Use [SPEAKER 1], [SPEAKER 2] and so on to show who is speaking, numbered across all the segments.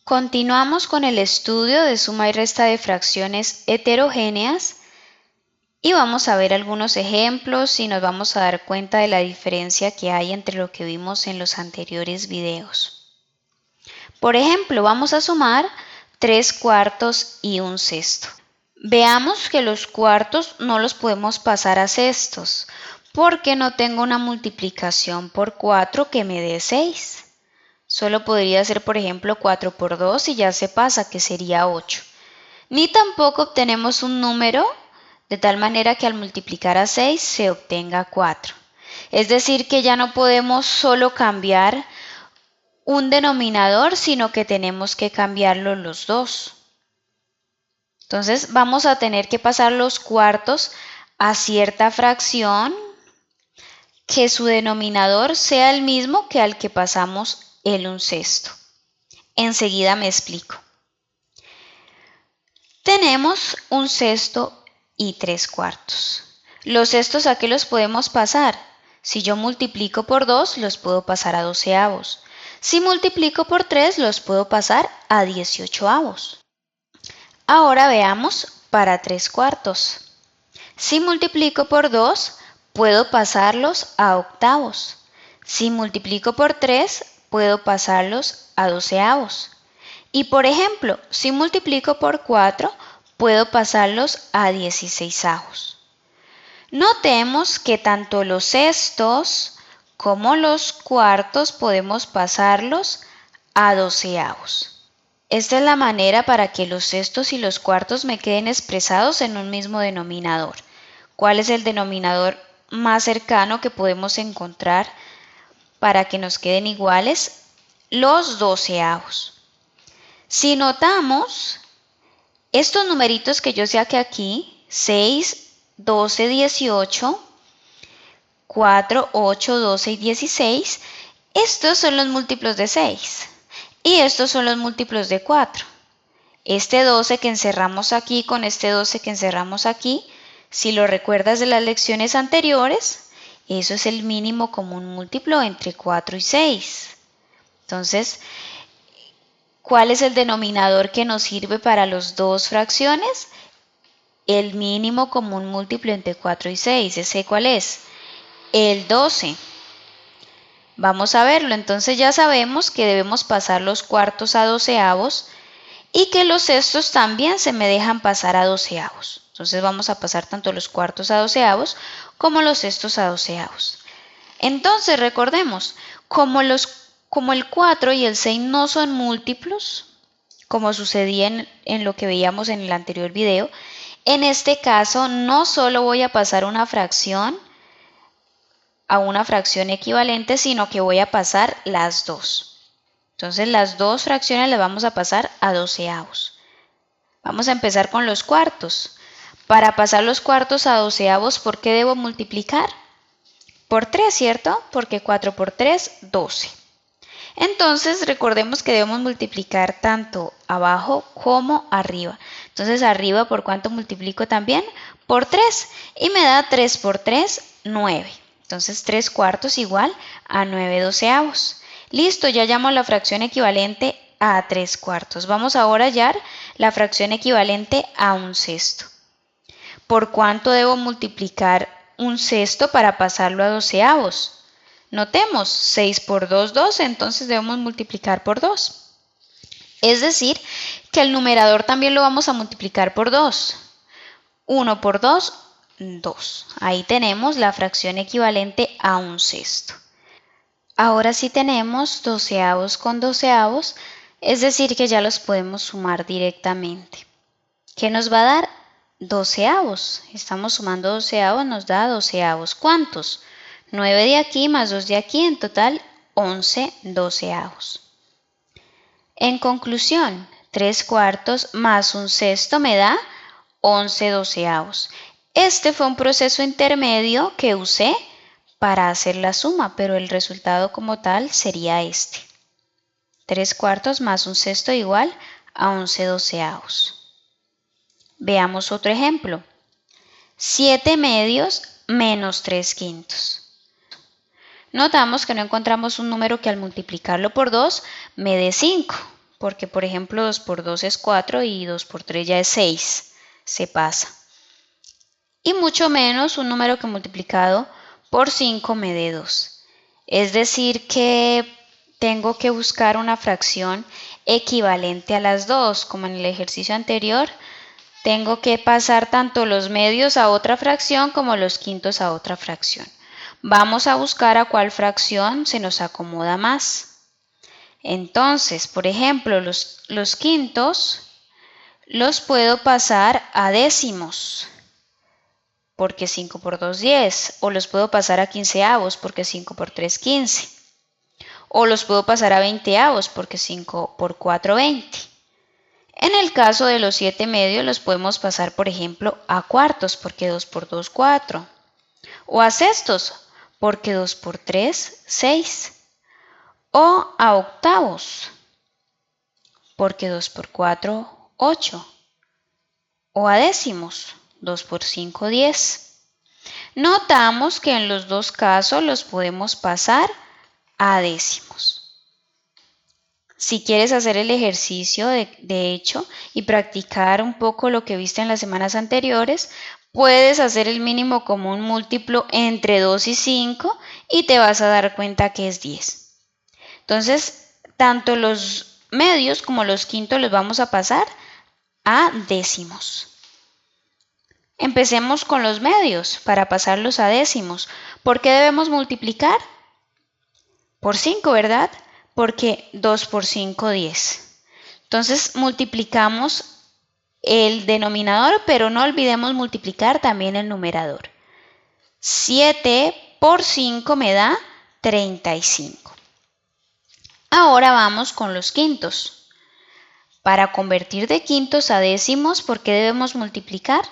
[SPEAKER 1] Continuamos con el estudio de suma y resta de fracciones heterogéneas y vamos a ver algunos ejemplos y nos vamos a dar cuenta de la diferencia que hay entre lo que vimos en los anteriores videos. Por ejemplo, vamos a sumar 3 cuartos y un sexto. Veamos que los cuartos no los podemos pasar a sextos porque no tengo una multiplicación por 4 que me dé 6. Solo podría ser, por ejemplo, 4 por 2 y ya se pasa, que sería 8. Ni tampoco obtenemos un número de tal manera que al multiplicar a 6 se obtenga 4. Es decir, que ya no podemos solo cambiar un denominador, sino que tenemos que cambiarlo los dos. Entonces vamos a tener que pasar los cuartos a cierta fracción que su denominador sea el mismo que al que pasamos el un sexto. Enseguida me explico. Tenemos un sexto y 3 cuartos. Los sextos, ¿a qué los podemos pasar? Si yo multiplico por 2, los puedo pasar a doceavos. Si multiplico por 3, los puedo pasar a 18avos. Ahora veamos para 3 cuartos. Si multiplico por 2, puedo pasarlos a octavos. Si multiplico por 3, puedo pasarlos a doceavos. Y por ejemplo, si multiplico por 4, puedo pasarlos a 16avos. Notemos que tanto los sextos como los cuartos podemos pasarlos a doceavos. Esta es la manera para que los sextos y los cuartos me queden expresados en un mismo denominador. ¿Cuál es el denominador más cercano que podemos encontrar para que nos queden iguales? Los doceavos. Si notamos, estos numeritos que yo saqué aquí, 6, 12, 18, 4, 8, 12 y 16, estos son los múltiplos de 6 y estos son los múltiplos de 4. Este 12 que encerramos aquí con este 12 que encerramos aquí, si lo recuerdas de las lecciones anteriores, eso es el mínimo común múltiplo entre 4 y 6. Entonces, ¿cuál es el denominador que nos sirve para las dos fracciones? El mínimo común múltiplo entre 4 y 6. ¿Ese cuál es? El 12. Vamos a verlo. Entonces ya sabemos que debemos pasar los cuartos a doceavos y que los sextos también se me dejan pasar a doceavos. Entonces vamos a pasar tanto los cuartos a doceavos como los sextos a doceavos. Entonces recordemos, como el 4 y el 6 no son múltiplos, como sucedía en lo que veíamos en el anterior video, en este caso no solo voy a pasar una fracción a una fracción equivalente, sino que voy a pasar las dos. Entonces las dos fracciones las vamos a pasar a doceavos. Vamos a empezar con los cuartos. Para pasar los cuartos a doceavos, ¿por qué debo multiplicar? Por 3, ¿cierto? Porque 4 por 3, 12. Entonces recordemos que debemos multiplicar tanto abajo como arriba. Entonces arriba, ¿por cuánto multiplico también? Por 3. Y me da 3 por 3, 9. Entonces 3 cuartos igual a 9 doceavos. Listo, ya hallamos la fracción equivalente a 3 cuartos. Vamos ahora a hallar la fracción equivalente a un sexto. ¿Por cuánto debo multiplicar un sexto para pasarlo a doceavos? Notemos, 6 por 2, 12, entonces debemos multiplicar por 2. Es decir, que el numerador también lo vamos a multiplicar por 2. 1 por 2, 2. Ahí tenemos la fracción equivalente a un sexto. Ahora sí tenemos doceavos con doceavos, es decir, que ya los podemos sumar directamente. ¿Qué nos va a dar? Doceavos. Estamos sumando doceavos, nos da doceavos. ¿Cuántos? 9 de aquí más 2 de aquí, en total 11 doceavos. En conclusión, 3 cuartos más un sexto me da 11 doceavos. Este fue un proceso intermedio que usé para hacer la suma, pero el resultado como tal sería este. 3 cuartos más un sexto igual a 11 doceavos. Veamos otro ejemplo. 7 medios menos 3 quintos. Notamos que no encontramos un número que al multiplicarlo por 2 me dé 5. porque por ejemplo 2 por 2 es 4 y 2 por 3 ya es 6, se pasa. Y mucho menos un número que multiplicado por 5 me dé 2. Es decir que tengo que buscar una fracción equivalente a las dos, como en el ejercicio anterior. Tengo que pasar tanto los medios a otra fracción como los quintos a otra fracción. Vamos a buscar a cuál fracción se nos acomoda más. Entonces, por ejemplo, los quintos los puedo pasar a décimos, porque 5 por 2, 10. O los puedo pasar a quinceavos, porque 5 por 3, 15. O los puedo pasar a veinteavos, porque 5 por 4, 20. En el caso de los 7 medios los podemos pasar, por ejemplo, a cuartos, porque 2 por 2, 4. O a sextos, porque 2 por 3, 6. O a octavos, porque 2 por 4, 8. O a décimos, 2 por 5, 10. Notamos que en los dos casos los podemos pasar a décimos. Si quieres hacer el ejercicio de hecho y practicar un poco lo que viste en las semanas anteriores, puedes hacer el mínimo común múltiplo entre 2 y 5 y te vas a dar cuenta que es 10. Entonces, tanto los medios como los quintos los vamos a pasar a décimos. Empecemos con los medios para pasarlos a décimos. ¿Por qué debemos multiplicar? Por 5, ¿verdad? Porque 2 por 5, 10. Entonces multiplicamos el denominador, pero no olvidemos multiplicar también el numerador. 7 por 5 me da 35. Ahora vamos con los quintos. Para convertir de quintos a décimos, ¿por qué debemos multiplicar?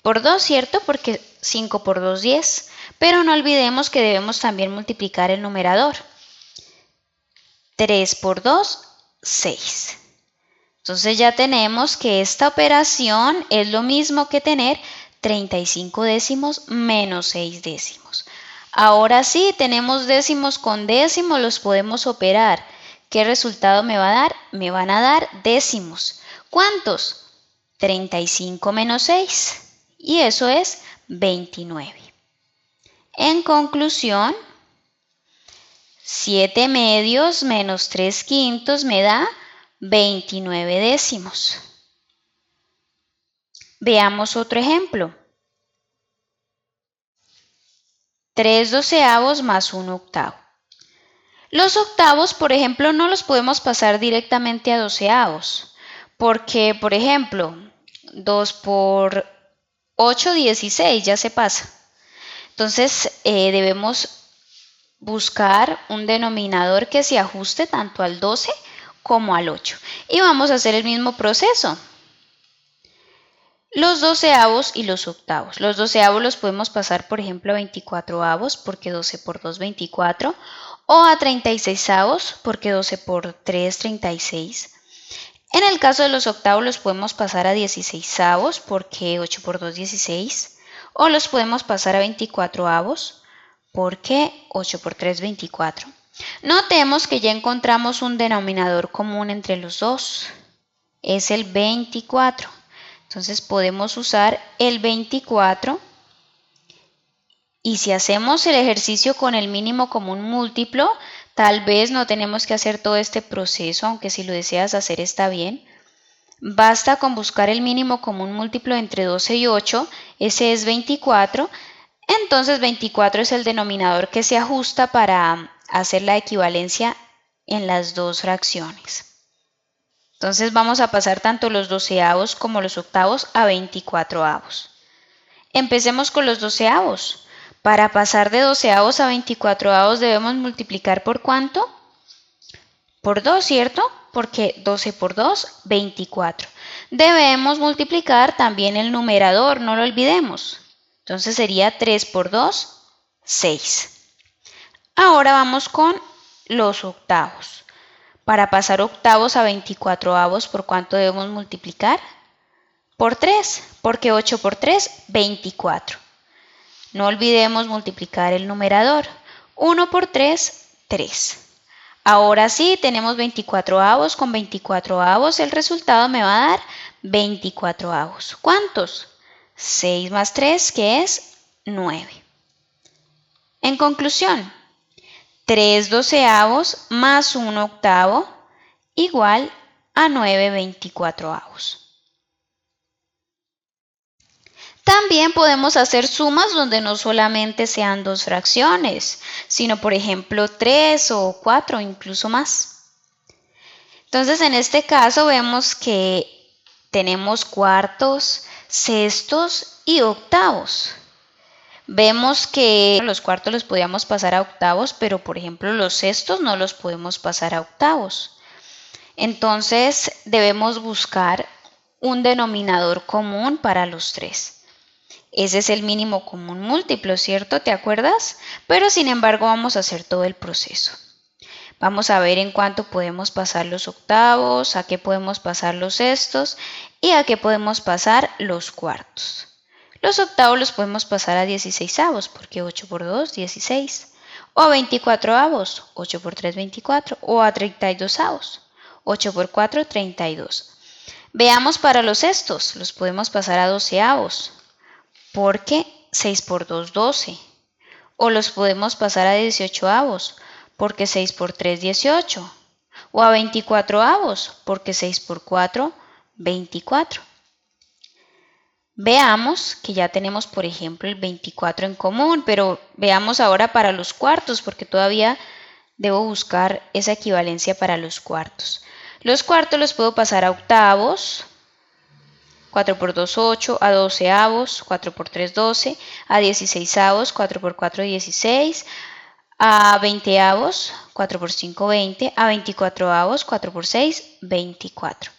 [SPEAKER 1] Por 2, ¿cierto? Porque 5 por 2, 10. Pero no olvidemos que debemos también multiplicar el numerador. 3 por 2, 6. Entonces ya tenemos que esta operación es lo mismo que tener 35 décimos menos 6 décimos. Ahora sí, tenemos décimos con décimos, los podemos operar. ¿Qué resultado me va a dar? Me van a dar décimos. ¿Cuántos? 35 menos 6. Y eso es 29. En conclusión, 7 medios menos 3 quintos me da 29 décimos. Veamos otro ejemplo. 3 doceavos más 1 octavo. Los octavos, por ejemplo, no los podemos pasar directamente a doceavos, porque, por ejemplo, 2 por 8, 16, ya se pasa. Entonces, debemos buscar un denominador que se ajuste tanto al 12 como al 8. Y vamos a hacer el mismo proceso. Los doceavos y los octavos. Los doceavos los podemos pasar, por ejemplo, a 24avos, porque 12 por 2, 24. O a 36avos, porque 12 por 3, 36. En el caso de los octavos los podemos pasar a 16avos, porque 8 por 2, 16. O los podemos pasar a 24avos, porque 8 por 3, 24. Notemos que ya encontramos un denominador común entre los dos. Es el 24. Entonces podemos usar el 24. Y si hacemos el ejercicio con el mínimo común múltiplo, tal vez no tenemos que hacer todo este proceso, aunque si lo deseas hacer está bien. Basta con buscar el mínimo común múltiplo entre 12 y 8, ese es 24. Entonces 24 es el denominador que se ajusta para hacer la equivalencia en las dos fracciones. Entonces vamos a pasar tanto los doceavos como los octavos a 24avos. Empecemos con los doceavos. Para pasar de doceavos a 24avos debemos multiplicar ¿por cuánto? Por 2, ¿cierto? Porque 12 por 2, 24. Debemos multiplicar también el numerador, no lo olvidemos. Entonces sería 3 por 2, 6. Ahora vamos con los octavos. Para pasar octavos a 24avos, ¿por cuánto debemos multiplicar? Por 3, porque 8 por 3, 24. No olvidemos multiplicar el numerador. 1 por 3, 3. Ahora sí, tenemos 24avos con 24avos. El resultado me va a dar 24avos. ¿Cuántos? 6 más 3, que es 9. En conclusión, 3 doceavos más 1 octavo igual a 9 24avos. También podemos hacer sumas donde no solamente sean dos fracciones, sino por ejemplo 3 o 4 o incluso más. Entonces en este caso vemos que tenemos cuartos, sextos y octavos. Vemos que los cuartos los podíamos pasar a octavos, pero por ejemplo los sextos no los podemos pasar a octavos. Entonces debemos buscar un denominador común para los tres. Ese es el mínimo común múltiplo, ¿cierto? ¿Te acuerdas? Pero sin embargo vamos a hacer todo el proceso. Vamos a ver en cuánto podemos pasar los octavos, a qué podemos pasar los sextos y a qué podemos pasar los cuartos. Los octavos los podemos pasar a 16avos, porque 8 por 2, 16. O a 24avos, 8 por 3, 24. O a 32avos, 8 por 4, 32. Veamos para los sextos, los podemos pasar a 12avos, porque 6 por 2, 12. O los podemos pasar a 18avos, porque 6 por 3, 18. O a 24avos, porque 6 por 4, 24. Veamos que ya tenemos, por ejemplo, el 24 en común, pero veamos ahora para los cuartos, porque todavía debo buscar esa equivalencia para los cuartos. Los cuartos los puedo pasar a octavos, 4 por 2, 8, a 12avos, 4 por 3, 12, a 16avos, 4 por 4, 16, a 20avos, 4 por 5, 20, a 24avos, 4 por 6, 24.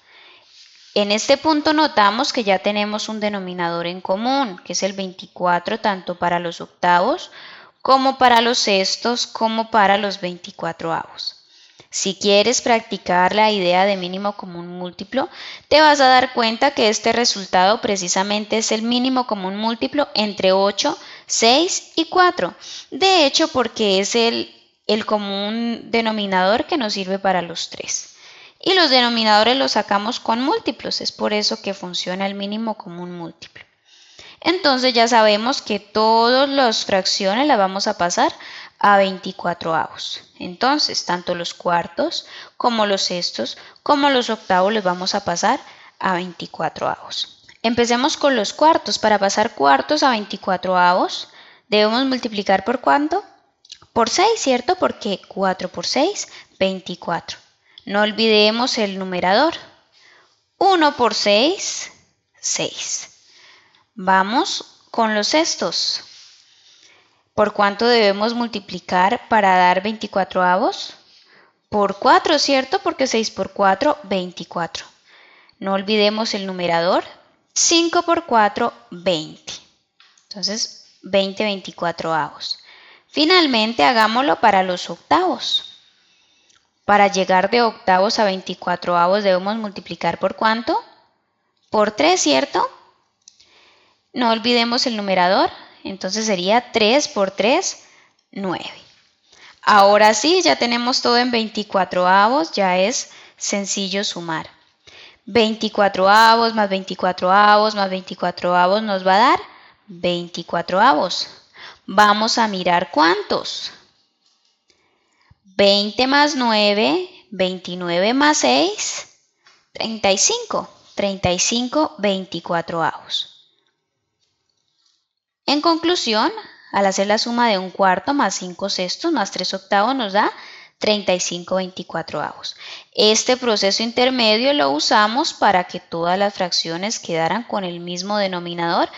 [SPEAKER 1] En este punto notamos que ya tenemos un denominador en común, que es el 24 tanto para los octavos como para los sextos como para los 24avos. Si quieres practicar la idea de mínimo común múltiplo, te vas a dar cuenta que este resultado precisamente es el mínimo común múltiplo entre 8, 6 y 4. De hecho, porque es el común denominador que nos sirve para los tres. Y los denominadores los sacamos con múltiplos, es por eso que funciona el mínimo común múltiplo. Entonces ya sabemos que todas las fracciones las vamos a pasar a 24avos. Entonces, tanto los cuartos como los sextos como los octavos los vamos a pasar a 24avos. Empecemos con los cuartos. Para pasar cuartos a 24avos, debemos multiplicar ¿por cuánto? Por 6, ¿cierto? Porque 4 por 6, 24. No olvidemos el numerador. 1 por 6, 6. Vamos con los sextos. ¿Por cuánto debemos multiplicar para dar 24avos? Por 4, ¿cierto? Porque 6 por 4, 24. No olvidemos el numerador. 5 por 4, 20. Entonces, 20 24avos. Finalmente, hagámoslo para los octavos. Para llegar de octavos a 24avos debemos multiplicar ¿por cuánto? Por 3, ¿cierto? No olvidemos el numerador. Entonces sería 3 por 3, 9. Ahora sí, ya tenemos todo en 24avos, ya es sencillo sumar. 24avos más 24avos más 24avos nos va a dar 24avos. Vamos a mirar cuántos. 20 más 9, 29 más 6, 35. 35 24avos. En conclusión, al hacer la suma de un cuarto más 5 sextos más 3 octavos nos da 35 24avos. Este proceso intermedio lo usamos para que todas las fracciones quedaran con el mismo denominador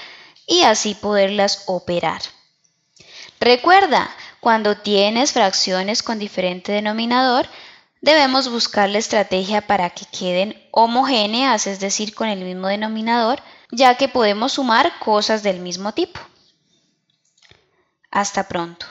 [SPEAKER 1] y así poderlas operar. Recuerda, cuando tienes fracciones con diferente denominador, debemos buscar la estrategia para que queden homogéneas, es decir, con el mismo denominador, ya que podemos sumar cosas del mismo tipo. Hasta pronto.